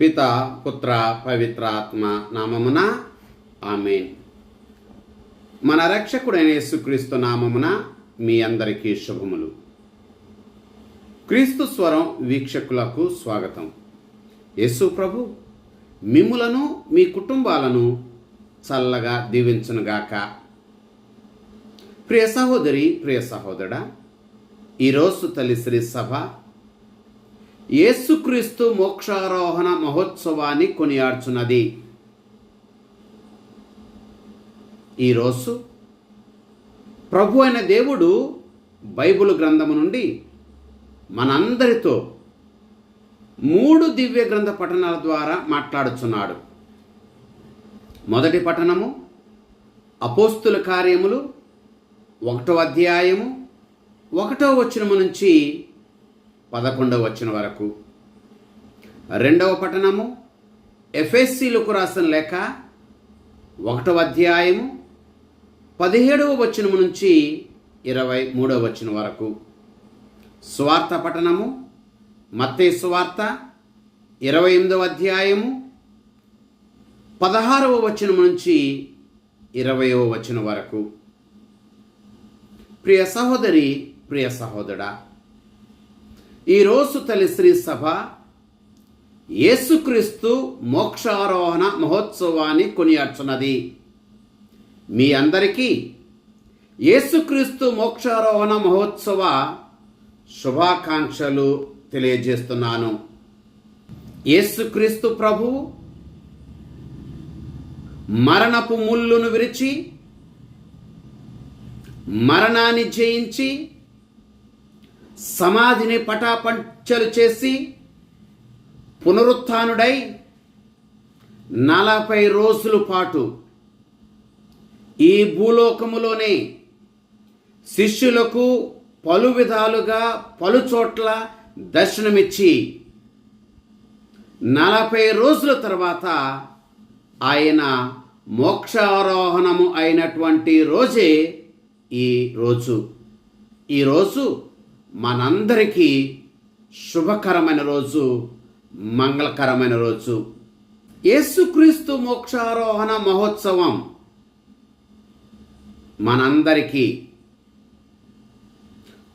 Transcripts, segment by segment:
పిత పుత్ర పవిత్రాత్మ నామమున ఆమేన్. మన రక్షకుడైన యేసుక్రీస్తు నామమున మీ అందరికీ శుభములు. క్రీస్తు స్వరం వీక్షకులకు స్వాగతం. యేసు ప్రభు మిమ్ములను మీ కుటుంబాలను చల్లగా దీవించునుగాక. ప్రియ సహోదరి, ప్రియ సహోదరుడా, ఈరోజు తల్లి శ్రీ సభ యేసుక్రీస్తు మోక్షారోహణ మహోత్సవాన్ని కొనియాడుచున్నది. ఈరోజు ప్రభు అయిన దేవుడు బైబిల్ గ్రంథము నుండి మనందరితో 3 దివ్య గ్రంథ పఠనాల ద్వారా మాట్లాడుచున్నాడు. మొదటి పఠనము అపోస్తుల కార్యములు 1వ అధ్యాయము 1వ వచనము నుంచి 11వ వచనం వరకు. రెండవ పఠనము ఎఫెసీయులకు రాసిన లేఖ 1వ అధ్యాయము 17వ వచనము నుంచి 23వ వచనం వరకు. సువార్త పఠనము మత్తయి సువార్త 28వ అధ్యాయము 16వ వచనము నుంచి 20వ వచనం వరకు. ప్రియ సహోదరి, ప్రియ సహోదరుడా, ఈరోజు తల్లి శ్రీ సభ యేసుక్రీస్తు మోక్షారోహణ మహోత్సవాన్ని కొనియాడుచున్నది. మీ అందరికీ యేసుక్రీస్తు మోక్షారోహణ మహోత్సవ శుభాకాంక్షలు తెలియజేస్తున్నాను. యేసుక్రీస్తు ప్రభువు మరణపు ముళ్ళును విరిచి మరణాన్ని జయించి సమాధిని పటాపంచలు చేసి పునరుత్థానుడై 40 రోజుల పాటు ఈ భూలోకములోనే శిష్యులకు పలు విధాలుగా పలు చోట్ల దర్శనమిచ్చి 40 రోజుల తర్వాత ఆయన మోక్షారోహణము అయినటువంటి రోజే ఈ రోజు. ఈరోజు మనందరికీ శుభకరమైన రోజు, మంగళకరమైన రోజు. యేసుక్రీస్తు మోక్షారోహణ మహోత్సవం మనందరికీ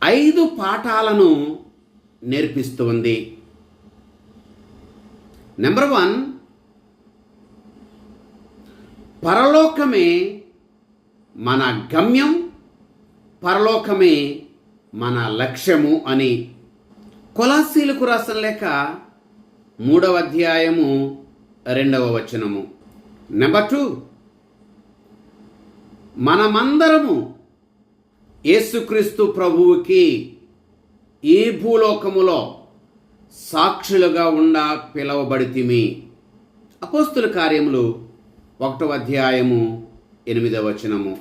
5 పాఠాలను నేర్పిస్తుంది. నెంబర్ 1, పరలోకమే మన గమ్యం, పరలోకమే మన లక్ష్యము అని. కొలస్సీయులకు రాసిన లేఖ 3వ అధ్యాయము 2వ వచనము. నెంబర్ 2, మనమందరము యేసుక్రీస్తు ప్రభువుకి ఈ భూలోకములో సాక్షులుగా ఉండ పిలవబడితిమి. అపోస్తుల కార్యములు 1వ అధ్యాయము 8వ వచనము.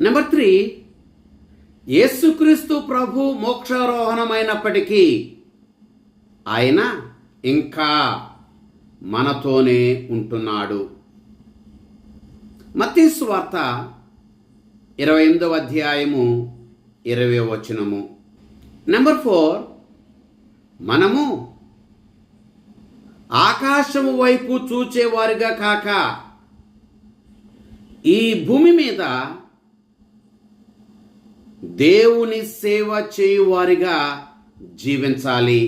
నెంబర్ 3, యేసుక్రీస్తు ప్రభు మోక్షారోహణమైనప్పటికీ ఆయన ఇంకా మనతోనే ఉంటున్నాడు. మత్తయి సువార్త 28వ అధ్యాయము 20వ వచనము. నెంబర్ 4, మనము ఆకాశము వైపు చూచేవారిగా కాక ఈ భూమి మీద దేవుని సేవ చేయువారిగా జీవించాలి.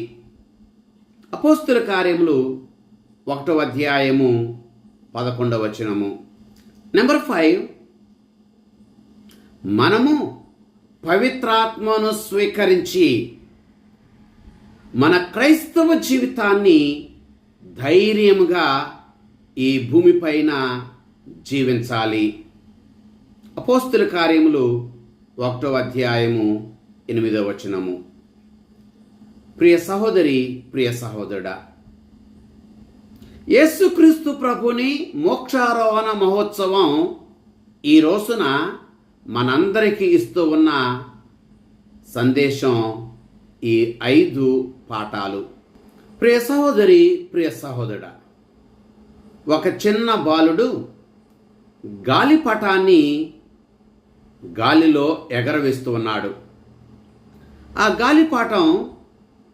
అపోస్తుల కార్యములు 1వ అధ్యాయము 11వ వచనము. నెంబర్ 5, మనము పవిత్రాత్మను స్వీకరించి మన క్రైస్తవ జీవితాన్ని ధైర్యముగా ఈ భూమిపైన జీవించాలి. అపోస్తుల కార్యములు 1వ అధ్యాయము 8వ వచనము. ప్రియ సహోదరి, ప్రియ సహోదరుడా, యేసుక్రీస్తు ప్రభుని మోక్షారోహణ మహోత్సవం ఈ రోజున మనందరికీ ఇస్తూ ఉన్న సందేశం ఈ 5 పాఠాలు. ప్రియ సహోదరి, ప్రియ సహోదరుడా, ఒక చిన్న బాలుడు గాలిపటాన్ని గాలిలో ఎగరవేస్తూ ఉన్నాడు. ఆ గాలిపటం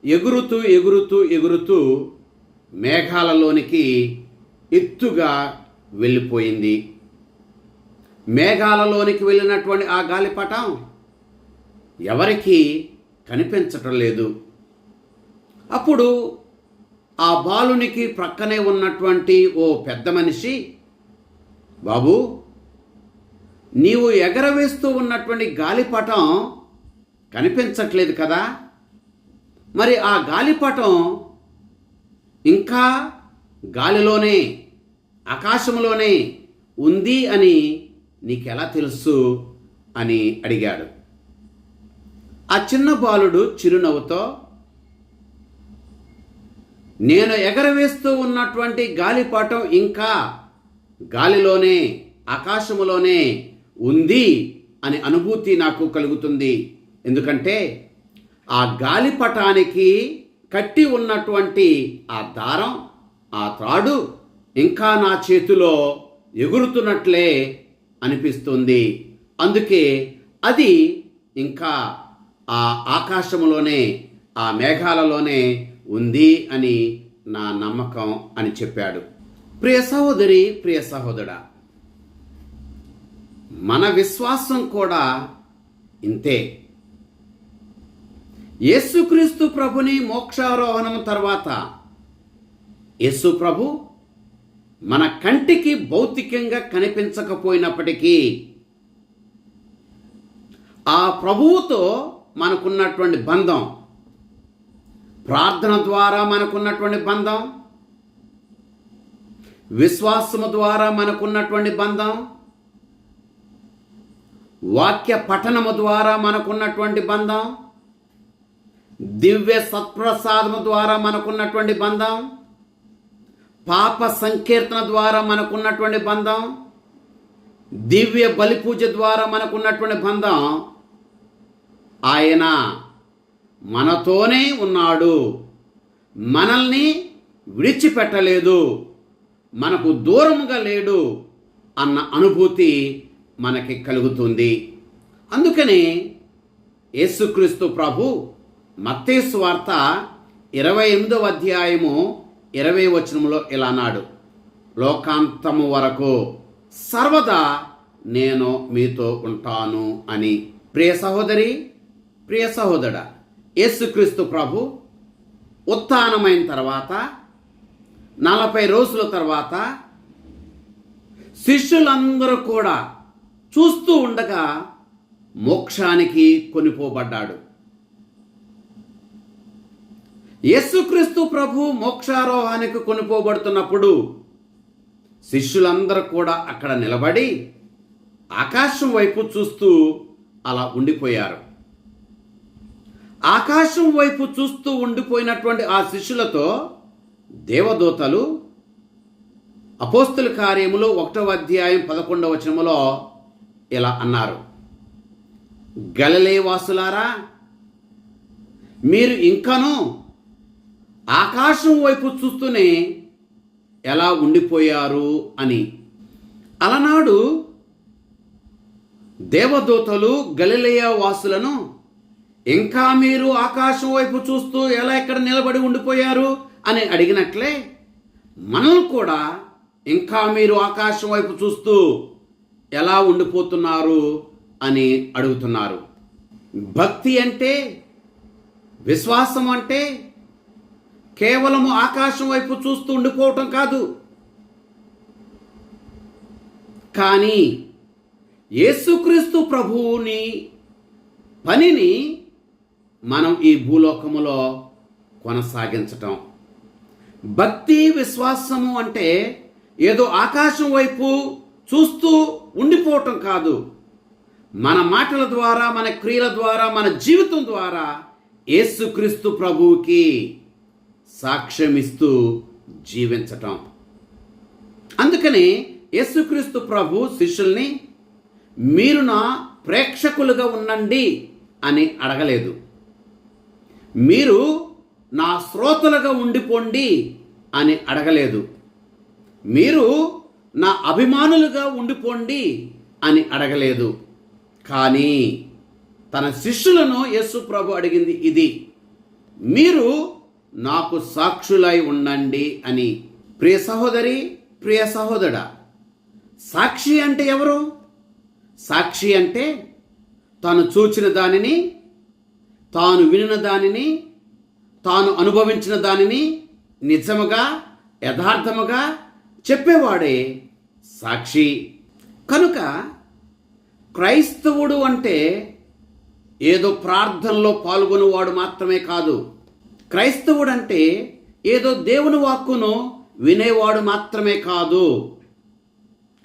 ఎగురుతూ ఎగురుతూ ఎగురుతూ మేఘాలలోనికి ఎత్తుగా వెళ్ళిపోయింది. మేఘాలలోనికి వెళ్ళినటువంటి ఆ గాలిపటం ఎవరికీ కనిపించటం లేదు. అప్పుడు ఆ బాలునికి ప్రక్కనే ఉన్నటువంటి ఓ పెద్ద మనిషి, బాబు, నీవు ఎగరవేస్తూ ఉన్నటువంటి గాలిపటం కనిపించట్లేదు కదా, మరి ఆ గాలిపటం ఇంకా గాలిలోనే ఆకాశంలోనే ఉంది అని నీకెలా తెలుసు అని అడిగాడు. ఆ చిన్న బాలుడు చిరునవ్వుతో, నేను ఎగరవేస్తూ ఉన్నటువంటి గాలిపటం ఇంకా గాలిలోనే ఆకాశములోనే ఉంది అని అనుభూతి నాకు కలుగుతుంది. ఎందుకంటే ఆ గాలిపటానికి కట్టి ఉన్నటువంటి ఆ దారం, ఆ త్రాడు ఇంకా నా చేతిలో ఎగురుతున్నట్లే అనిపిస్తుంది. అందుకే అది ఇంకా ఆ ఆకాశంలోనే, ఆ మేఘాలలోనే ఉంది అని నా నమ్మకం అని చెప్పాడు. ప్రియ సహోదరి, ప్రియ సహోదరుడా, మన విశ్వాసం కూడా ఇంతే. యేసుక్రీస్తు ప్రభుని మోక్షారోహణం తర్వాత యేసు ప్రభు మన కంటికి భౌతికంగా కనిపించకపోయినప్పటికీ ఆ ప్రభువుతో మనకున్నటువంటి బంధం, ప్రార్థన ద్వారా మనకున్నటువంటి బంధం, విశ్వాసము ద్వారా మనకున్నటువంటి బంధం, వాక్య పఠనము ద్వారా మనకున్నటువంటి బంధం, దివ్య సత్ప్రసాదము ద్వారా మనకున్నటువంటి బంధం, పాప సంకీర్తన ద్వారా మనకున్నటువంటి బంధం, దివ్య బలిపూజ ద్వారా మనకున్నటువంటి బంధం, ఆయన మనతోనే ఉన్నాడు, మనల్ని విడిచిపెట్టలేదు, మనకు దూరముగా లేడు అన్న అనుభూతి మనకి కలుగుతుంది. అందుకని యేసుక్రీస్తు ప్రభు మత్తయి సువార్త 28వ అధ్యాయము 20వ వచనంలో ఇలా అన్నాడు, లోకాంతము వరకు సర్వదా నేను మీతో ఉంటాను అని. ప్రియ సహోదరి, ప్రియ సహోదరుడా, యేసుక్రీస్తు ప్రభు ఉత్థానమైన తర్వాత 40 రోజుల తర్వాత శిష్యులందరూ కూడా చూస్తూ ఉండగా మోక్షానికి కొనిపోబడ్డాడు. యేసుక్రీస్తు ప్రభు మోక్షారోహానికి కొనిపోబడుతున్నప్పుడు శిష్యులందరూ కూడా అక్కడ నిలబడి ఆకాశం వైపు చూస్తూ అలా ఉండిపోయారు. ఆకాశం వైపు చూస్తూ ఉండిపోయినటువంటి ఆ శిష్యులతో దేవదూతలు అపోస్తుల కార్యములు 1వ అధ్యాయం 11వ వచనములో ఇలా అన్నారు, గలిలయ వాసులారా, మీరు ఇంకనూ ఆకాశం వైపు చూస్తూనే ఎలా ఉండిపోయారు అని. అలనాడు దేవదూతలు గలిలయ వాసులను ఇంకా మీరు ఆకాశం వైపు చూస్తూ ఎలా ఇక్కడ నిలబడి ఉండిపోయారు అని అడిగినట్లే మనల్ని కూడా ఇంకా మీరు ఆకాశం వైపు చూస్తూ ఎలా ఉండిపోతున్నారు అని అడుగుతున్నారు. భక్తి అంటే, విశ్వాసం అంటే కేవలము ఆకాశం వైపు చూస్తూ ఉండిపోవటం కాదు. కానీ యేసుక్రీస్తు ప్రభువుని పనిని మనం ఈ భూలోకములో కొనసాగించటం. భక్తి, విశ్వాసము అంటే ఏదో ఆకాశం వైపు చూస్తూ ఉండిపోవటం కాదు. మన మాటల ద్వారా, మన క్రియల ద్వారా, మన జీవితం ద్వారా యేసుక్రీస్తు ప్రభువుకి సాక్ష్యమిస్తూ జీవించటం. అందుకని యేసుక్రీస్తు ప్రభు శిష్యుల్ని మీరు నా ప్రేక్షకులుగా ఉండండి అని అడగలేదు, మీరు నా శ్రోతలుగా ఉండిపోండి అని అడగలేదు, మీరు నా అభిమానులుగా ఉండిపోండి అని అడగలేదు. కానీ తన శిష్యులను యేసు ప్రభు అడిగింది ఇది, మీరు నాకు సాక్షులై ఉండండి అని. ప్రియ సహోదరి, ప్రియ సహోదరా, సాక్షి అంటే ఎవరు? సాక్షి అంటే తాను చూచిన దానిని, తాను వినిన దానిని, తాను అనుభవించిన దానిని నిజముగా, యథార్థముగా చెప్పేవాడే సాక్షి. కనుక క్రైస్తవుడు అంటే ఏదో ప్రార్థనలో పాల్గొనేవాడు మాత్రమే కాదు. క్రైస్తవుడు అంటే ఏదో దేవుని వాక్కును వినేవాడు మాత్రమే కాదు.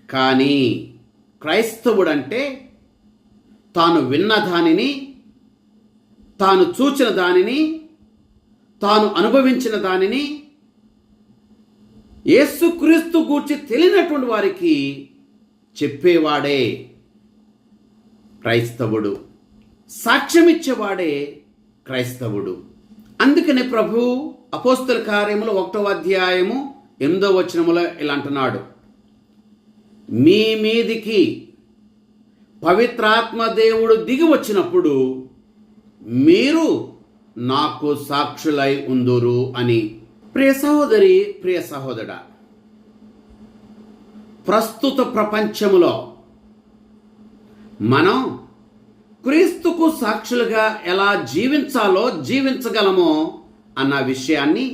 కానీ క్రైస్తవుడు అంటే తాను విన్న దానిని, తాను చూచిన దానిని, తాను అనుభవించిన దానిని యేసుక్రీస్తు గూర్చి తెలియనటువంటి వారికి చెప్పేవాడే క్రైస్తవుడు. సాక్ష్యమిచ్చేవాడే క్రైస్తవుడు. అందుకనే ప్రభు అపోస్తల కార్యములు 1వ అధ్యాయము 8వ వచనములో ఇలా అంటున్నాడు, మీ మీదికి పవిత్రాత్మ దేవుడు దిగి వచ్చినప్పుడు మీరు నాకు సాక్షులై ఉందురు అని. ప్రియ సహోదరి, ప్రియ సహోదరా, ప్రస్తుత ప్రపంచములో మనం క్రీస్తుకు సాక్షులుగా ఎలా జీవించగలమో అన్న విషయాన్ని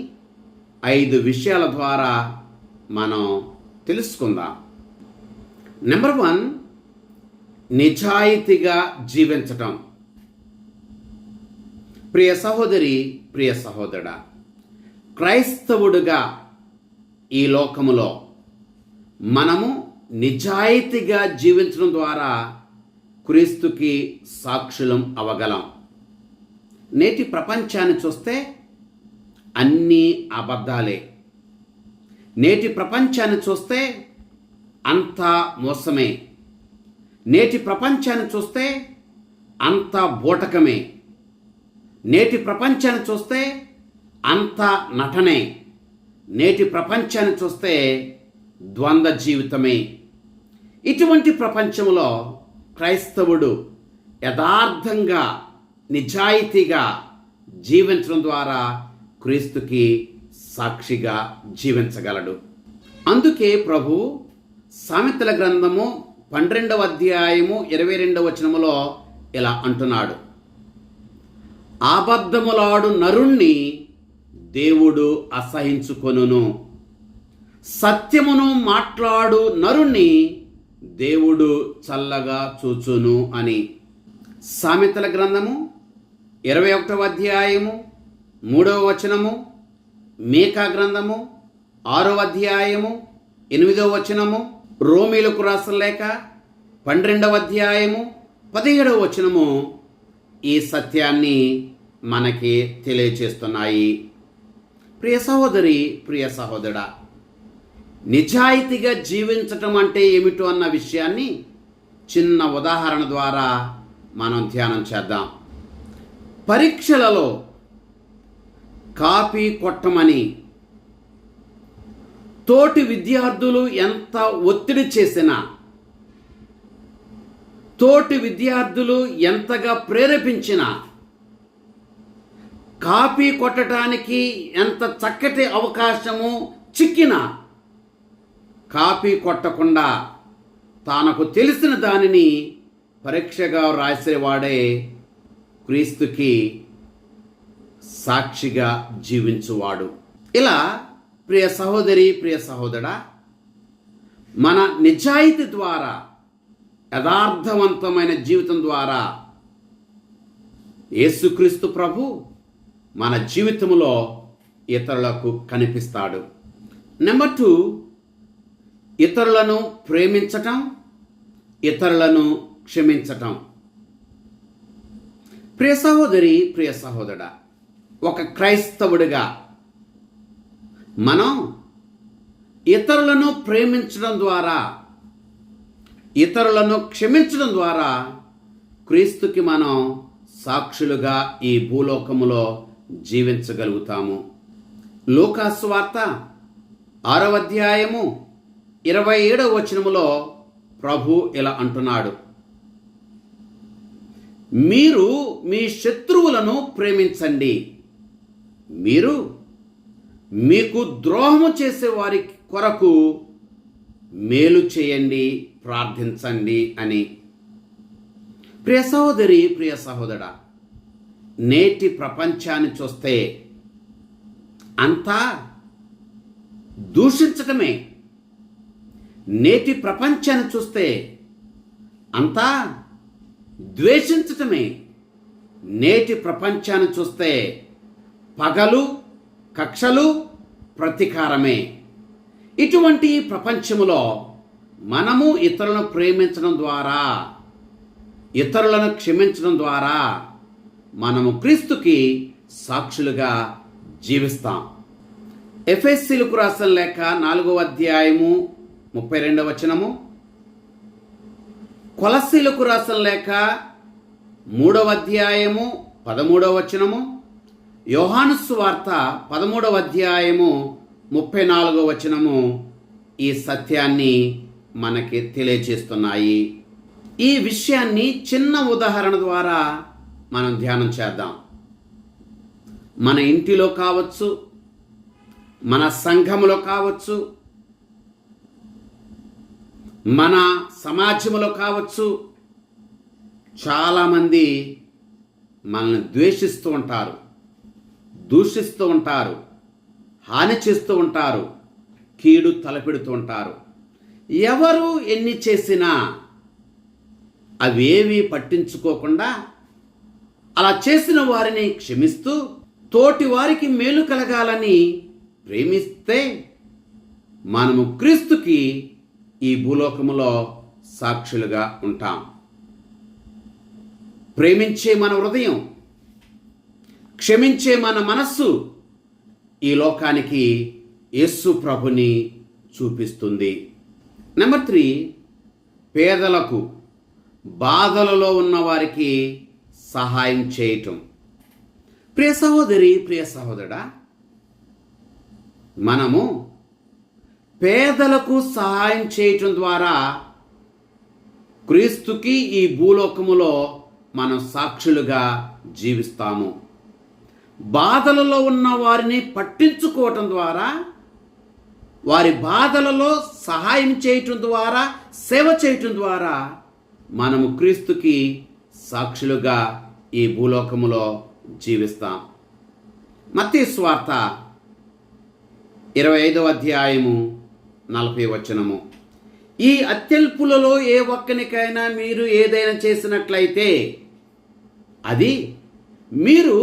5 విషయాల ద్వారా మనం తెలుసుకుందాం. నెంబర్ 1, నిజాయితీగా జీవించటం. ప్రియ సహోదరి, ప్రియ సహోదరుడా, క్రైస్తవుడుగా ఈ లోకములో మనము నిజాయితీగా జీవించడం ద్వారా క్రీస్తుకి సాక్షులం అవ్వగలం. నేటి ప్రపంచాన్ని చూస్తే అన్నీ అబద్ధాలే. నేటి ప్రపంచాన్ని చూస్తే అంతా మోసమే. నేటి ప్రపంచాన్ని చూస్తే అంతా బూటకమే. నేటి ప్రపంచాన్ని చూస్తే అంతా నటనే. నేటి ప్రపంచాన్ని చూస్తే ద్వంద్వ జీవితమే. ఇటువంటి ప్రపంచంలో క్రైస్తవుడు యథార్థంగా, నిజాయితీగా జీవించడం ద్వారా క్రీస్తుకి సాక్షిగా జీవించగలడు. అందుకే ప్రభు సామెతల గ్రంథము 12వ అధ్యాయము 22వ వచనములో ఇలా అంటున్నాడు, అబద్ధములాడు నరుణ్ణి దేవుడు అసహించుకొనును, సత్యమును మాట్లాడు నరుణ్ణి దేవుడు చల్లగా చూచును అని. సామెతల గ్రంథము 21వ అధ్యాయము 3వ వచనము, మీకా గ్రంథము 6వ అధ్యాయము 8వ వచనము, రోమీలకు రాసిన లేఖ 12వ అధ్యాయము 17వ వచనము ఈ సత్యాన్ని మనకి తెలియచేస్తున్నాయి. ప్రియ సహోదరి, ప్రియ సహోదరుడా, నిజాయితీగా జీవించటం అంటే ఏమిటో అన్న విషయాన్ని చిన్న ఉదాహరణ ద్వారా మనం ధ్యానం చేద్దాం. పరీక్షలలో కాపీ కొట్టమని తోటి విద్యార్థులు ఎంత ఒత్తిడి చేసినా, తోటి విద్యార్థులు ఎంతగా ప్రేరేపించినా, కాపీ కొట్టడానికి ఎంత చక్కటి అవకాశము చిక్కినా కాపీ కొట్టకుండా తనకు తెలిసిన దానిని పరీక్షగా రాసేవాడే క్రీస్తుకి సాక్షిగా జీవించువాడు. ఇలా ప్రియ సహోదరి, ప్రియ సహోదరా, మన నిజాయితీ ద్వారా, యథార్థవంతమైన జీవితం ద్వారా యేసుక్రీస్తు ప్రభు మన జీవితంలో ఇతరులకు కనిపిస్తాడు. నెంబర్ 2, ఇతరులను ప్రేమించటం, ఇతరులను క్షమించటం. ప్రియ సహోదరి, ప్రియ సహోదరుడా, ఒక క్రైస్తవుడిగా మనం ఇతరులను ప్రేమించడం ద్వారా, ఇతరులను క్షమించడం ద్వారా క్రీస్తుకి మనం సాక్షులుగా ఈ భూలోకములో జీవించగలుగుతాము. లూకా సువార్త 6వ అధ్యాయము 27వ వచనములో ప్రభు ఇలా అంటున్నాడు, మీరు మీ శత్రువులను ప్రేమించండి, మీరు మీకు ద్రోహము చేసే వారి కొరకు మేలు చేయండి, ప్రార్థించండి అని. ప్రియ సహోదరి, ప్రియ సహోదరా, నేటి ప్రపంచాన్ని చూస్తే అంతా దూషించటమే. నేటి ప్రపంచాన్ని చూస్తే అంతా ద్వేషించటమే. నేటి ప్రపంచాన్ని చూస్తే పగలు, కక్షలు, ప్రతీకారమే. ఇటువంటి ప్రపంచములో మనము ఇతరులను ప్రేమించడం ద్వారా, ఇతరులను క్షమించడం ద్వారా మనము క్రీస్తుకి సాక్షులుగా జీవిస్తాం. ఎఫెసీయులకు రాసిన లేఖ 4వ అధ్యాయము 32వ వచనము, కొలస్సీయులకు రాసిన లేఖ 3వ అధ్యాయము 13వ వచనము, యోహాను సువార్త 13వ అధ్యాయము 34వ వచనము ఈ సత్యాన్ని మనకి తెలియజేస్తున్నాయి. ఈ విషయాన్ని చిన్న ఉదాహరణ ద్వారా మనం ధ్యానం చేద్దాం. మన ఇంటిలో కావచ్చు, మన సంఘములో కావచ్చు, మన సమాజంలో కావచ్చు, చాలామంది మనల్ని ద్వేషిస్తూ ఉంటారు, దూషిస్తూ ఉంటారు, హాని చేస్తూ ఉంటారు, కీడు తలపెడుతూ ఉంటారు. ఎవరు ఎన్ని చేసినా అవేవి పట్టించుకోకుండా అలా చేసిన వారిని క్షమిస్తూ తోటి వారికి మేలు కలగాలని ప్రేమిస్తే మనము క్రీస్తుకి ఈ భూలోకములో సాక్షులుగా ఉంటాం. ప్రేమించే మన హృదయం, క్షమించే మన మనస్సు ఈ లోకానికి యేసు ప్రభుని చూపిస్తుంది. నెంబర్ 3, పేదలకు, బాధలలో ఉన్న వారికి సహాయం చేయటం. ప్రియ సహోదరి, ప్రియ సహోదరుడా, మనము పేదలకు సహాయం చేయటం ద్వారా క్రీస్తుకి ఈ భూలోకములో మనం సాక్షులుగా జీవిస్తాము. బాధలలో ఉన్న వారిని పట్టించుకోవటం ద్వారా, వారి బాధలలో సహాయం చేయటం ద్వారా, సేవ చేయటం ద్వారా మనము క్రీస్తుకి సాక్షులుగా ఈ భూలోకములో జీవిస్తాం. మత్తయి సువార్త 25వ అధ్యాయము 40వ వచనము, ఈ అత్యల్పులలో ఏ ఒక్కనికైనా మీరు ఏదైనా చేసినట్లయితే అది మీరు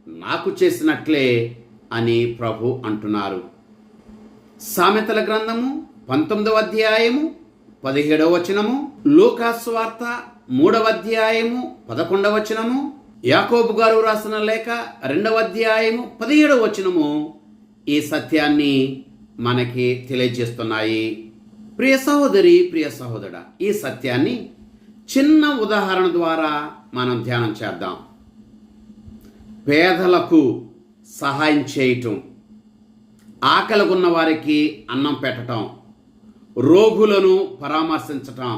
నాకు చేసినట్లే అని ప్రభు అంటున్నారు. సామెతల గ్రంథము 19వ అధ్యాయము 17వ వచనము, లూకా సువార్త 3వ అధ్యాయము 11వ వచనము, యాకోబు గారు రాసిన లేఖ 2వ అధ్యాయము 17వ వచనము ఈ సత్యాన్ని మనకి తెలియజేస్తున్నాయి. ప్రియ సహోదరి, ప్రియ సహోదరుడా, ఈ సత్యాన్ని చిన్న ఉదాహరణ ద్వారా మనం ధ్యానం చేద్దాం. పేదలకు సహాయం చేయటం, ఆకలిగొన్న వారికి అన్నం పెట్టడం, రోగులను పరామర్శించటం,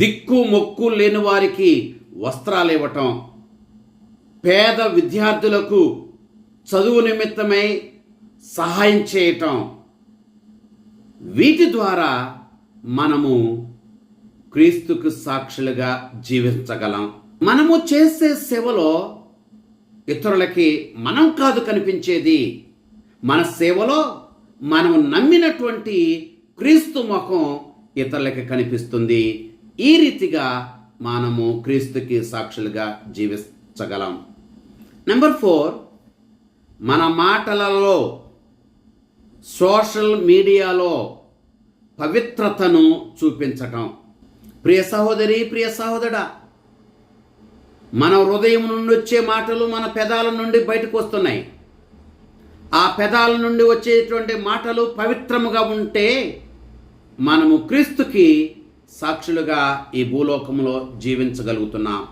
దిక్కు మొక్కు లేని వారికి వస్త్రాలు ఇవ్వటం, పేద విద్యార్థులకు చదువు నిమిత్తమై సహాయం చేయటం, వీటి ద్వారా మనము క్రీస్తుకు సాక్షులుగా జీవించగలం. మనము చేసే సేవలో ఇతరులకి మనం కాదు కనిపించేది, మన సేవలో మనం నమ్మినటువంటి క్రీస్తు ముఖం ఇతరులకి కనిపిస్తుంది. ఈ రీతిగా మనము క్రీస్తుకి సాక్షులుగా జీవించగలం. నెంబర్ 4, మన మాటలలో, సోషల్ మీడియాలో పవిత్రతను చూపించటం. ప్రియ సహోదరి, ప్రియ సహోదరుడా, మన హృదయం నుండి వచ్చే మాటలు మన పెదాల నుండి బయటకు వస్తున్నాయి. ఆ పెదాల నుండి వచ్చేటువంటి మాటలు పవిత్రముగా ఉంటే మనము క్రీస్తుకి సాక్షులుగా ఈ భూలోకంలో జీవించగలుగుతున్నాం.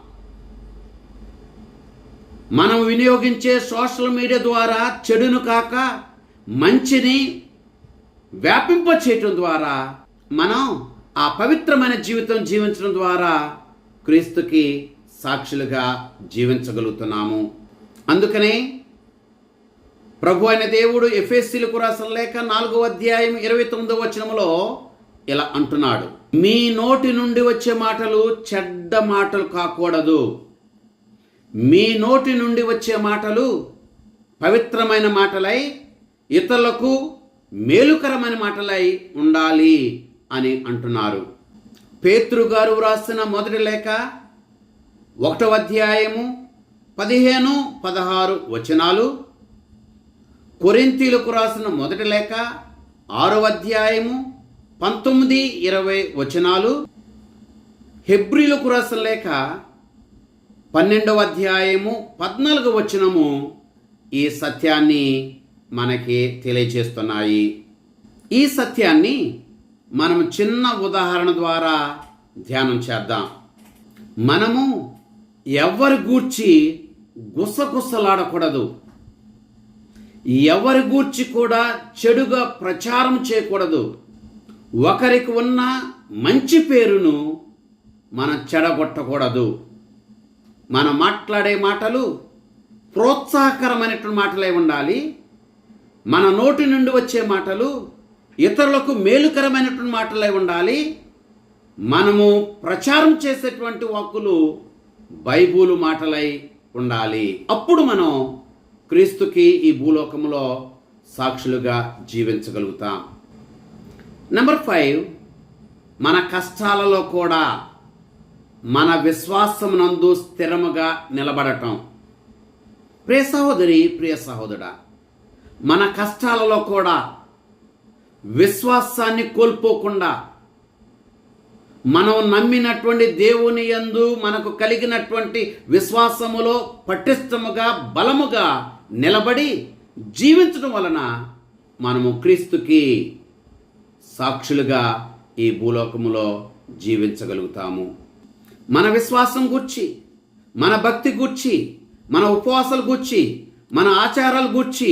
మనం వినియోగించే సోషల్ మీడియా ద్వారా చెడును కాక మంచిని వ్యాపింపచేయటం ద్వారా మనం ఆ పవిత్రమైన జీవితం జీవించడం ద్వారా క్రీస్తుకి సాక్షులుగా జీవించగలుగుతున్నాము. అందుకనే ప్రభు అయిన దేవుడు ఎఫెసీయులకు రాసిన లేఖ 4వ అధ్యాయం 29వ వచనములో ఇలా అంటున్నాడు, మీ నోటి నుండి వచ్చే మాటలు చెడ్డ మాటలు కాకూడదు. మీ నోటి నుండి వచ్చే మాటలు పవిత్రమైన మాటలై ఇతరులకు మేలుకరమైన మాటలై ఉండాలి అని అంటున్నారు. పేతురు గారు వ్రాసిన మొదటి లేఖ 1వ అధ్యాయము 15, 16 వచనాలు, కొరింథీయులకు రాసిన మొదటి లేఖ 6వ అధ్యాయము 19, 20 వచనాలు, హెబ్రీలకు రాసిన లేఖ 12వ అధ్యాయము 14 వచనము ఈ సత్యాన్ని మనకి తెలియజేస్తున్నాయి. ఈ సత్యాన్ని మనం చిన్న ఉదాహరణ ద్వారా ధ్యానం చేద్దాం. మనము ఎవరి గూర్చి గుసగుసలాడకూడదు, ఎవరి గూర్చి కూడా చెడుగా ప్రచారం చేయకూడదు. ఒకరికి ఉన్న మంచి పేరును మనం చెడగొట్టకూడదు. మనం మాట్లాడే మాటలు ప్రోత్సాహకరమైనటువంటి మాటలై ఉండాలి. మన నోటి నుండి వచ్చే మాటలు ఇతరులకు మేలుకరమైనటువంటి మాటలై ఉండాలి. మనము ప్రచారం చేసేటువంటి వాక్కులు బైబిలు మాటలై ఉండాలి. అప్పుడు మనం క్రీస్తుకి ఈ భూలోకంలో సాక్షులుగా జీవించగలుగుతాం. నెంబర్ 5, మన కష్టాలలో కూడా మన విశ్వాసమునందు స్థిరముగా నిలబడటం. ప్రియ సహోదరి, ప్రియ సహోదరుడా, మన కష్టాలలో కూడా విశ్వాసాన్ని కోల్పోకుండా మనం నమ్మినటువంటి దేవుని యందు మనకు కలిగినటువంటి విశ్వాసములో పటిష్టముగా బలముగా నిలబడి జీవించడం వలన మనము క్రీస్తుకి సాక్షులుగా ఈ భూలోకములో జీవించగలుగుతాము. మన విశ్వాసం గూర్చి, మన భక్తి గూర్చి, మన ఉపవాసాల గూర్చి, మన ఆచారాల గూర్చి,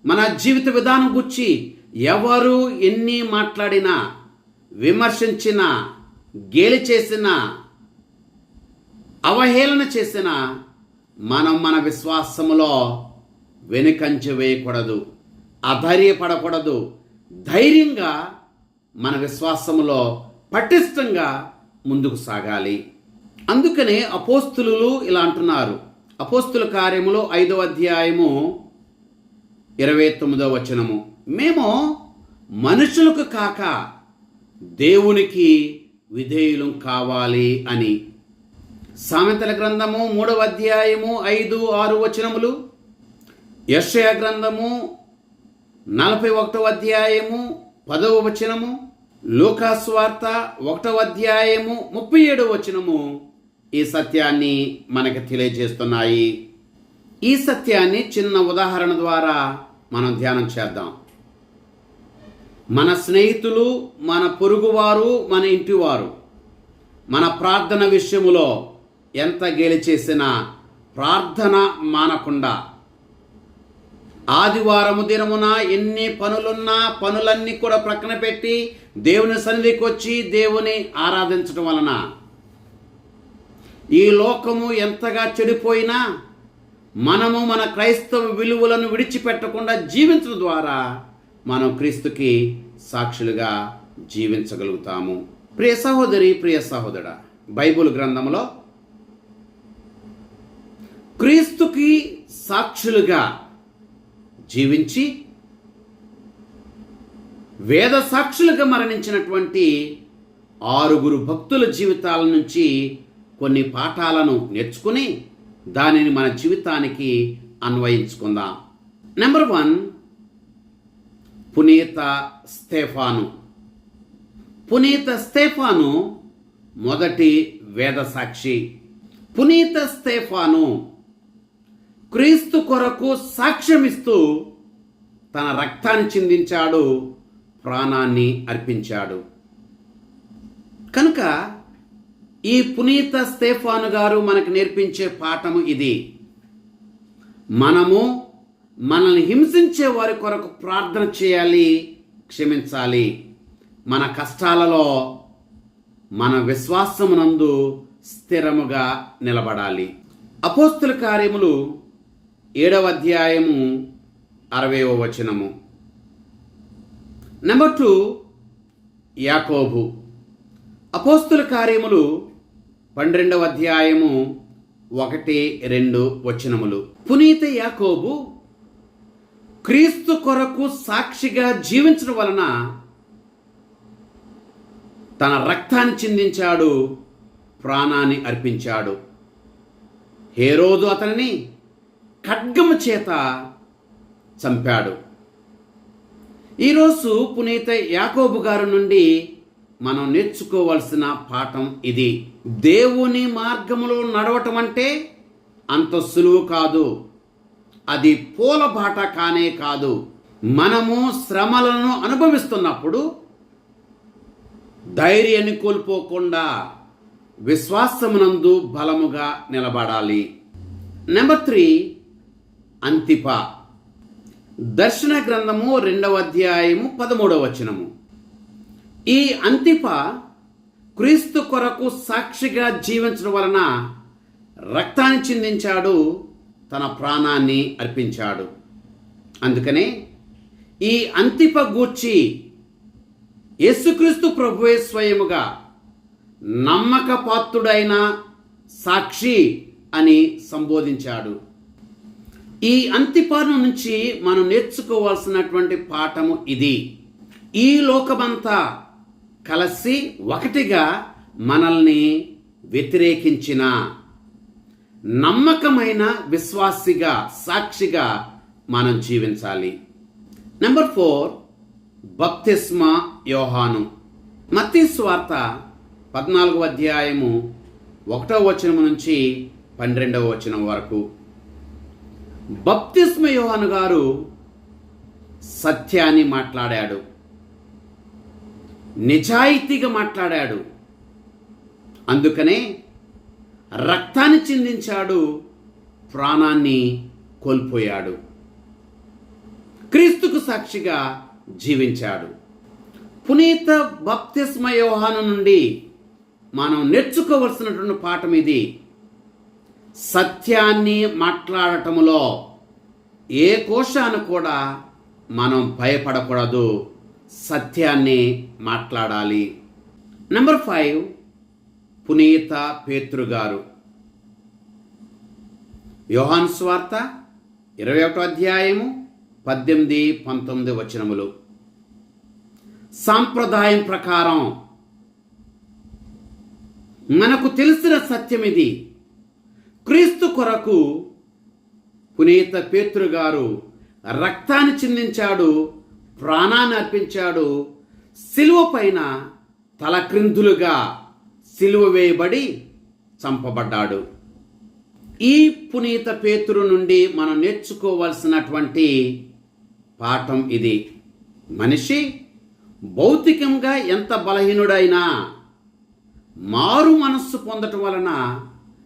మన జీవిత విధానం గూర్చి ఎవరు ఎన్ని మాట్లాడినా, విమర్శించినా, గేలి చేసినా, అవహేళన చేసినా మనం మన విశ్వాసములో వెనుకంజ వేయకూడదు, అధైర్యపడకూడదు. ధైర్యంగా మన విశ్వాసములో పటిష్టంగా ముందుకు సాగాలి. అందుకనే అపోస్తులు ఇలా అంటున్నారు. అపోస్తుల కార్యములు 5వ అధ్యాయము 29వ వచనము, మేము మనుషులకు కాక దేవునికి విధేయులం కావాలి అని. సామెతల గ్రంథము 3వ అధ్యాయము 5, 6 వచనములు, యెషయా గ్రంథము 41వ అధ్యాయము 10వ వచనము, లూకాసు వార్త 1వ అధ్యాయము 37వ వచనము ఈ సత్యాన్ని మనకు తెలియజేస్తున్నాయి. ఈ సత్యాన్ని చిన్న ఉదాహరణ ద్వారా మనం ధ్యానం చేద్దాం. మన స్నేహితులు, మన పొరుగువారు, మన ఇంటివారు మన ప్రార్థన విషయములో ఎంత గేలి చేసినా ప్రార్థన మానకుండా, ఆదివారము దినమున ఎన్ని పనులున్నా పనులన్నీ కూడా ప్రక్కన పెట్టి దేవుని సన్నిధికి వచ్చి దేవుని ఆరాధించడం వలన ఈ లోకము ఎంతగా చెడిపోయినా మనము మన క్రైస్తవ విలువలను విడిచిపెట్టకుండా జీవించడం ద్వారా మనం క్రీస్తుకి సాక్షులుగా జీవించగలుగుతాము. ప్రియ సహోదరి, ప్రియ సహోదరుడా, బైబిల్ గ్రంథంలో క్రీస్తుకి సాక్షులుగా జీవించి వేద సాక్షులుగా మరణించినటువంటి 6 భక్తుల జీవితాల నుంచి కొన్ని పాఠాలను నేర్చుకుని దానిని మన జీవితానికి అన్వయించుకుందాం. నెంబర్ 1, పునీత స్తేఫాను. పునీత స్తేఫాను మొదటి వేద సాక్షి. పునీత స్తేఫాను క్రీస్తు కొరకు సాక్ష్యమిస్తూ తన రక్తాన్ని చిందించాడు, ప్రాణాన్ని అర్పించాడు. కనుక ఈ పునీత స్తేఫాను గారు మనకు నేర్పించే పాఠము ఇది. మనము మనల్ని హింసించే వారి కొరకు ప్రార్థన చేయాలి, క్షమించాలి. మన కష్టాలలో మన విశ్వాసమునందు స్థిరముగా నిలబడాలి. అపోస్తుల కార్యములు 7వ అధ్యాయము 60వ వచనము. నెంబర్ 2, యాకోబు. అపోస్తుల కార్యములు 12వ అధ్యాయము 1-2 వచనములు. పునీత యాకోబు క్రీస్తు కొరకు సాక్షిగా జీవించడం వలన తన రక్తాన్ని చిందించాడు, ప్రాణాన్ని అర్పించాడు. హేరోదు అతనిని ఖడ్గము చేత చంపాడు. ఈరోజు పునీత యాకోబు గారి నుండి మనం నేర్చుకోవాల్సిన పాఠం ఇది. దేవుని మార్గములో నడవటం అంటే అంత సులువు కాదు. అది పూలబాట కానే కాదు. మనము శ్రమలను అనుభవిస్తున్నప్పుడు ధైర్యాన్ని కోల్పోకుండా విశ్వాసమునందు బలముగా నిలబడాలి. నెంబర్ 3, అంతిప. దర్శన గ్రంథము 2వ అధ్యాయము 13వ వచనము. ఈ అంతిప క్రీస్తు కొరకు సాక్షిగా జీవించడం వలన రక్తాన్ని చిందించాడు, తన ప్రాణాన్ని అర్పించాడు. అందుకనే ఈ అంతిప గూర్చి యేసుక్రీస్తు ప్రభువే స్వయముగా నమ్మకపాత్రుడైన సాక్షి అని సంబోధించాడు. ఈ అంతిపను నుంచి మనం నేర్చుకోవాల్సినటువంటి పాఠము ఇది. ఈ లోకమంతా కలిసి ఒకటిగా మనల్ని వ్యతిరేకించిన నమ్మకమైన విశ్వాసిగా, సాక్షిగా మనం జీవించాలి. నెంబర్ 4, బప్తిస్మా యోహాను. మత్తయి సువార్త 14వ అధ్యాయము 1వ వచనం నుంచి 12వ వచనం వరకు. బప్తిస్మ యోహాను గారు సత్యాన్ని మాట్లాడాడు, నిజాయితీగా మాట్లాడాడు. అందుకనే రక్తాన్ని చిందించాడు, ప్రాణాన్ని కోల్పోయాడు, క్రీస్తుకు సాక్షిగా జీవించాడు. పునీత బప్తిస్మ యోహాను నుండి మనం నేర్చుకోవలసినటువంటి పాఠం ఇది. సత్యాన్ని మాట్లాడటములో ఏ కోశాను కూడా మనం భయపడకూడదు, సత్యాన్ని మాట్లాడాలి. నెంబర్ 5, పునీత పేతురు గారు. యోహాను సువార్త 21వ అధ్యాయము 18-19 వచనములు. సాంప్రదాయం ప్రకారం మనకు తెలిసిన సత్యం ఇది. క్రీస్తు కొరకు పునీత పేతురు గారు రక్తాన్ని చిందించాడు, ప్రాణాన్ని అర్పించాడు, సిలువ పైన తలక్రిందులుగా సిలువ వేయబడి చంపబడ్డాడు. ఈ పునీత పేతురు నుండి మనం నేర్చుకోవాల్సినటువంటి పాఠం ఇది. మనిషి భౌతికంగా ఎంత బలహీనుడైనా మారు మనస్సు పొందటం వలన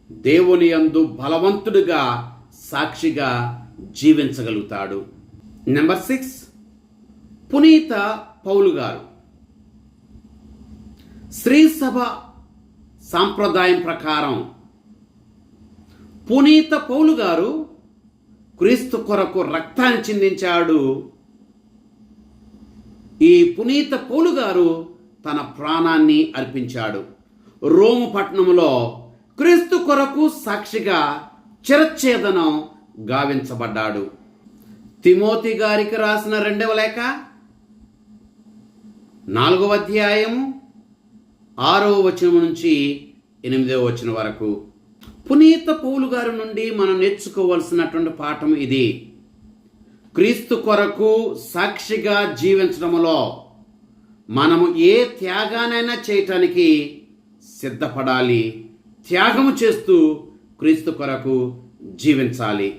దేవుని యందు బలవంతుడిగా, సాక్షిగా జీవించగలుగుతాడు. నెంబర్ 6, పునీత పౌలు గారు. శ్రీ సభ సాంప్రదాయం ప్రకారం పునీత పౌలు గారు క్రీస్తు కొరకు రక్తాన్ని చిందించాడు. ఈ పునీత పౌలు గారు తన ప్రాణాన్ని అర్పించాడు. రోము పట్టణంలో క్రీస్తు కొరకు సాక్షిగా చిరచ్ఛేదనం గావించబడ్డాడు. తిమోతి గారికి రాసిన 2వ లేఖ 4వ అధ్యాయము 6వ వచనం నుంచి 8వ వచనం వరకు. పునీత పౌలు గారి నుండి మనం నేర్చుకోవాల్సినటువంటి పాఠం ఇది. క్రీస్తు కొరకు సాక్షిగా జీవించడంలో మనము ఏ త్యాగానైనా చేయటానికి సిద్ధపడాలి. త్యాగము చేస్తూ క్రీస్తు కొరకు జీవించాలి.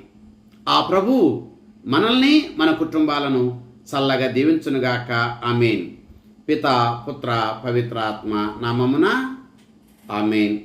ఆ ప్రభు మనల్ని, మన కుటుంబాలను చల్లగా దీవించునుగాక. ఆమేన్. పితా, పుత్ర, పవిత్రాత్మ నామమున ఆమేన్.